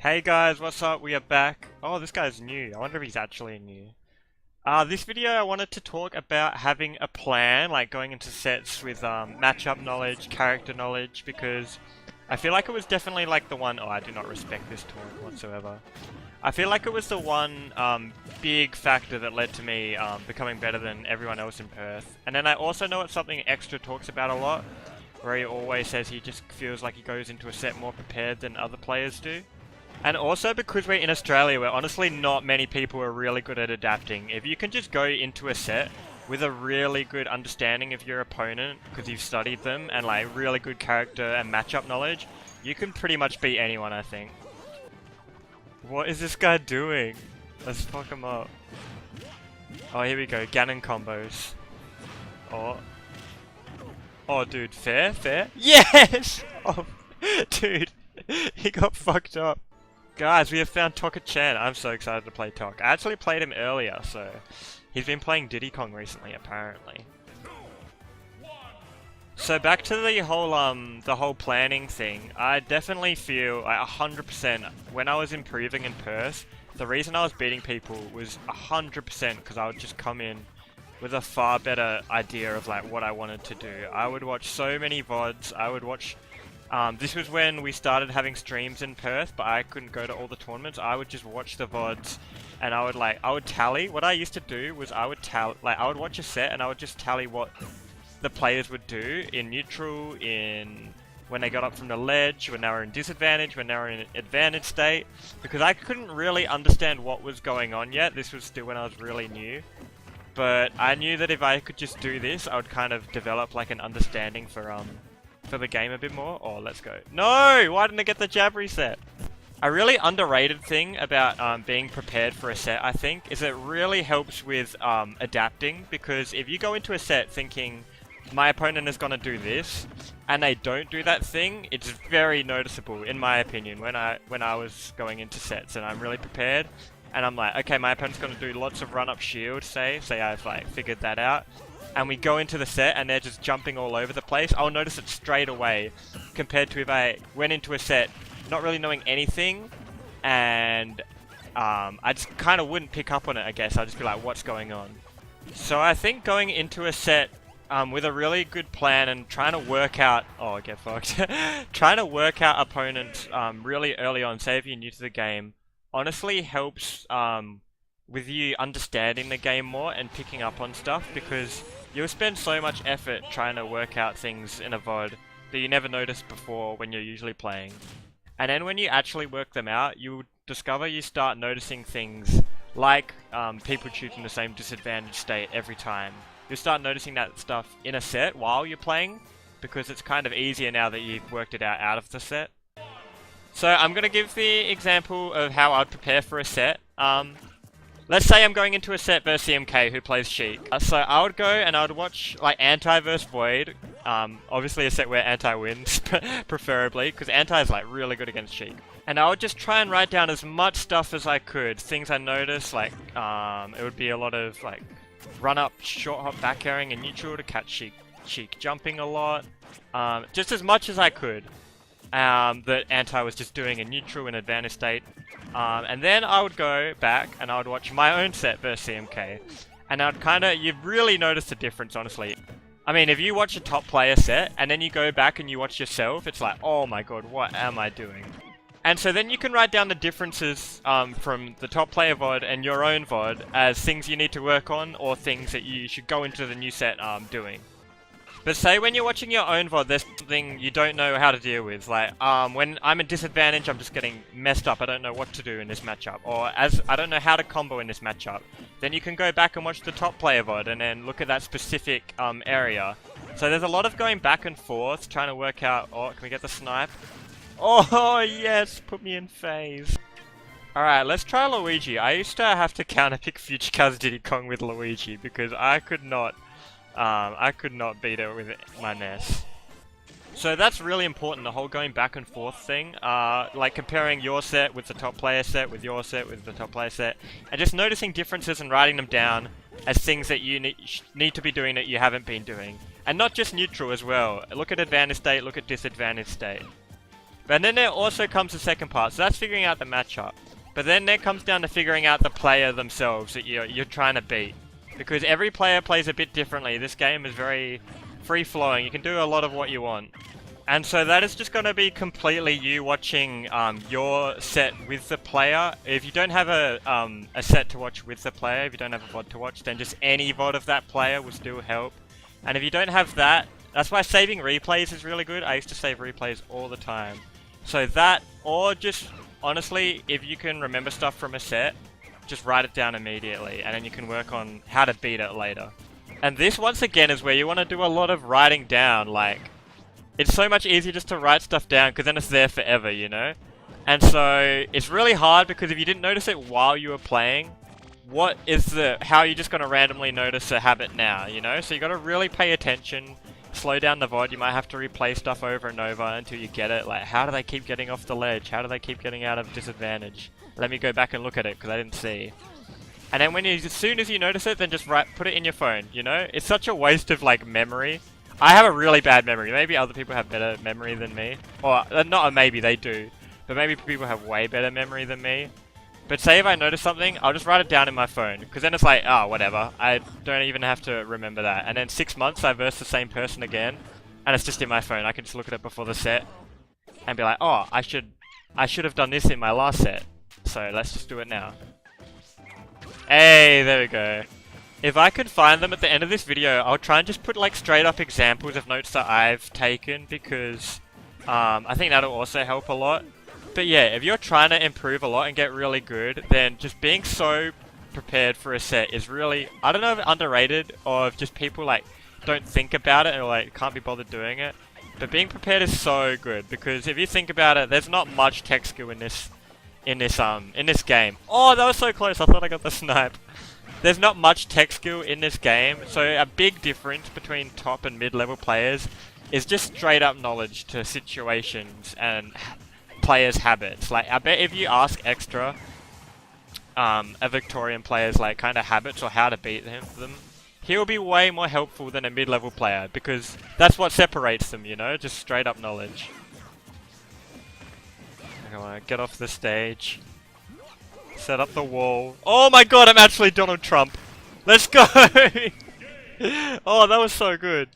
Hey guys, what's up? We are back. Oh, this guy's new. I wonder if he's actually new. This video I wanted to talk about having a plan, like going into sets with matchup knowledge, character knowledge, because I feel like it was definitely like the one. Oh, I do not respect this tournament whatsoever. I feel like it was the one big factor that led to me becoming better than everyone else in Perth. And then I also know it's something Extra talks about a lot, where he always says he just feels like he goes into a set more prepared than other players do. And also because we're in Australia, where honestly not many people are really good at adapting. If you can just go into a set with a really good understanding of your opponent, because you've studied them, and like really good character and matchup knowledge, you can pretty much beat anyone, I think. What is this guy doing? Let's fuck him up. Oh, here we go. Ganon combos. Oh. Oh, dude. Fair? Fair? Yes! Oh, dude. He got fucked up. Guys, we have found Tokka-chan. I'm so excited to play Tok. I actually played him earlier, so... He's been playing Diddy Kong recently, apparently. So back to the whole planning thing. I definitely feel, like 100%, when I was improving in Perth, the reason I was beating people was 100% because I would just come in with a far better idea of like what I wanted to do. I would watch so many VODs, I would watch... this was when we started having streams in Perth, but I couldn't go to all the tournaments. I would just watch the VODs, and I would tally. What I used to do was I would watch a set, and I would just tally what the players would do in neutral, in when they got up from the ledge, when they were in disadvantage, when they were in advantage state, because I couldn't really understand what was going on yet. This was still when I was really new. But I knew that if I could just do this, I would kind of develop like an understanding for the game a bit more. Oh, let's go. No! Why didn't I get the jab reset? A really underrated thing about being prepared for a set, I think, is it really helps with adapting, because if you go into a set thinking, my opponent is going to do this, and they don't do that thing, it's very noticeable, in my opinion, when I was going into sets and I'm really prepared, and I'm like, okay, my opponent's going to do lots of run-up shield, say I've like figured that out, and we go into the set and they're just jumping all over the place, I'll notice it straight away, compared to if I went into a set not really knowing anything, and I just kind of wouldn't pick up on it, I guess. I'd just be like, what's going on? So I think going into a set with a really good plan and trying to work out... Oh, get fucked. Trying to work out opponents really early on, say if you're new to the game, honestly helps with you understanding the game more and picking up on stuff, because you'll spend so much effort trying to work out things in a VOD that you never noticed before when you're usually playing. And then when you actually work them out, you'll discover you start noticing things like people choosing the same disadvantage state every time. You'll start noticing that stuff in a set while you're playing, because it's kind of easier now that you've worked it out of the set. So I'm going to give the example of how I'd prepare for a set. Let's say I'm going into a set versus CMK who plays Sheik. So I would go and I would watch like Anti versus Void. Obviously a set where Anti wins, preferably, because Anti is like really good against Sheik. And I would just try and write down as much stuff as I could. Things I noticed, like it would be a lot of like run up, short hop, back airing, and neutral to catch Sheik jumping a lot. Just as much as I could. That Anti was just doing in neutral and advantage state. And then I would go back and I would watch my own set versus CMK. And I'd you'd really notice the difference, honestly. I mean, if you watch a top player set and then you go back and you watch yourself, it's like, oh my god, what am I doing? And so then you can write down the differences from the top player VOD and your own VOD as things you need to work on, or things that you should go into the new set doing. But say when you're watching your own VOD, there's something you don't know how to deal with. Like, when I'm at disadvantage, I'm just getting messed up. I don't know what to do in this matchup. Or I don't know how to combo in this matchup. Then you can go back and watch the top player VOD and then look at that specific area. So there's a lot of going back and forth, trying to work out... Oh, can we get the snipe? Oh, yes! Put me in phase. Alright, let's try Luigi. I used to have to counterpick Future Cuz Diddy Kong with Luigi because I could not beat it with my NES. So that's really important, the whole going back and forth thing. Like comparing your set with the top player set, with your set with the top player set, and just noticing differences and writing them down as things that you need to be doing that you haven't been doing. And not just neutral as well. Look at advantage state, look at disadvantage state. And then there also comes the second part, so that's figuring out the matchup. But then it comes down to figuring out the player themselves that you're trying to beat. Because every player plays a bit differently. This game is very free-flowing. You can do a lot of what you want. And so that is just going to be completely you watching your set with the player. If you don't have a set to watch with the player, if you don't have a VOD to watch, then just any VOD of that player will still help. And if you don't have that, that's why saving replays is really good. I used to save replays all the time. So that, or just, honestly, if you can remember stuff from a set, just write it down immediately, and then you can work on how to beat it later. And this, once again, is where you want to do a lot of writing down, like, it's so much easier just to write stuff down, because then it's there forever, you know? And so, it's really hard, because if you didn't notice it while you were playing, how are you just going to randomly notice a habit now, you know? So you got to really pay attention, slow down the VOD, you might have to replay stuff over and over until you get it, like, how do they keep getting off the ledge? How do they keep getting out of disadvantage? Let me go back and look at it, because I didn't see. And then as soon as you notice it, then just put it in your phone, you know? It's such a waste of, like, memory. I have a really bad memory. Maybe other people have better memory than me. Or, not a maybe, they do. But maybe people have way better memory than me. But say if I notice something, I'll just write it down in my phone. Because then it's like, oh, whatever. I don't even have to remember that. And then 6 months, I verse the same person again. And it's just in my phone. I can just look at it before the set. And be like, oh, I should have done this in my last set. So let's just do it now. Hey, there we go. If I could find them at the end of this video, I'll try and just put like straight up examples of notes that I've taken, because I think that'll also help a lot. But yeah, if you're trying to improve a lot and get really good, then just being so prepared for a set is really, I don't know if underrated or if just people like don't think about it or like can't be bothered doing it. But being prepared is so good, because if you think about it, there's not much tech skill in this game. Oh, that was so close. I thought I got the snipe. There's not much tech skill in this game, so a big difference between top and mid-level players is just straight up knowledge to situations and players' habits. Like, I bet if you ask Extra, a Victorian player's like kind of habits or how to beat them, he'll be way more helpful than a mid-level player, because that's what separates them, you know, just straight up knowledge. I want to get off the stage. Set up the wall. Oh my god, I'm actually Donald Trump. Let's go! Oh, that was so good.